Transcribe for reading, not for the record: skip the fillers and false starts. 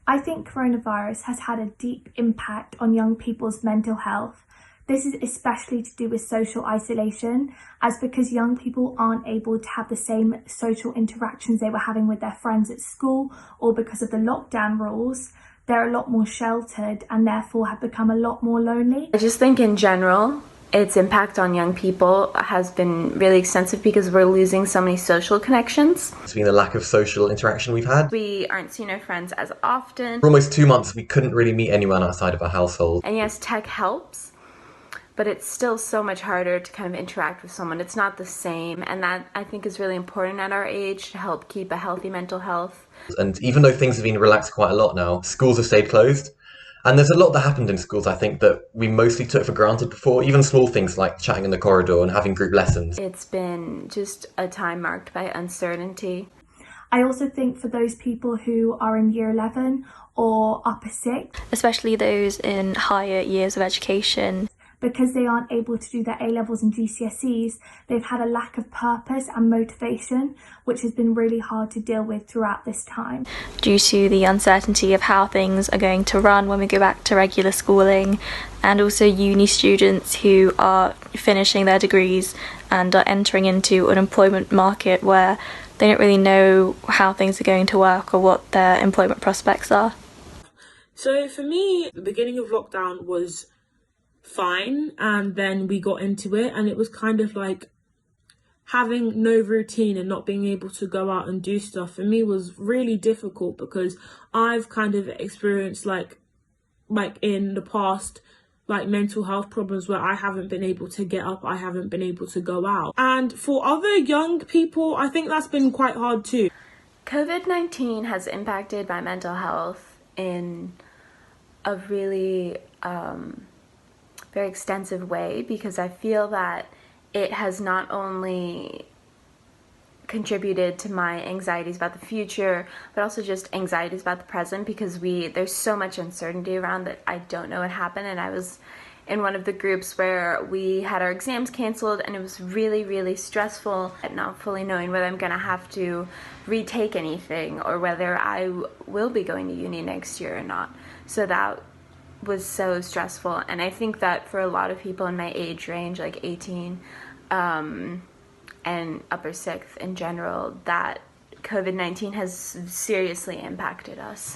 I think coronavirus has had a deep impact on young people's mental health. This is especially to do with social isolation, as because young people aren't able to have the same social interactions they were having with their friends at school, or because of the lockdown rules, they're a lot more sheltered and therefore have become a lot more lonely. I just think in general, its impact on young people has been really extensive because we're losing so many social connections. It's been the lack of social interaction we've had. We aren't seeing our friends as often. For almost 2 months, we couldn't really meet anyone outside of our household. And yes, tech helps, but it's still so much harder to kind of interact with someone. It's not the same, and that I think is really important at our age to help keep a healthy mental health. And even though things have been relaxed quite a lot now, schools have stayed closed. And there's a lot that happened in schools, I think, that we mostly took for granted before, even small things like chatting in the corridor and having group lessons. It's been just a time marked by uncertainty. I also think for those people who are in year 11 or upper 6, especially those in higher years of education, because they aren't able to do their A-levels and GCSEs, they've had a lack of purpose and motivation, which has been really hard to deal with throughout this time. Due to the uncertainty of how things are going to run when we go back to regular schooling, and also uni students who are finishing their degrees and are entering into an employment market where they don't really know how things are going to work or what their employment prospects are. So for me, the beginning of lockdown was fine, and then we got into it, and it was kind of like having no routine and not being able to go out and do stuff for me was really difficult, because I've kind of experienced like in the past like mental health problems where I haven't been able to get up, I haven't been able to go out. And for other young people, I think that's been quite hard too. COVID-19 has impacted my mental health in a really very extensive way, because I feel that it has not only contributed to my anxieties about the future, but also just anxieties about the present, because there's so much uncertainty around that I don't know what happened. And I was in one of the groups where we had our exams canceled, and it was really, really stressful at not fully knowing whether I'm gonna have to retake anything or whether I will be going to uni next year or not. So that was so stressful, and I think that for a lot of people in my age range, like 18 and upper 6th in general, that COVID-19 has seriously impacted us.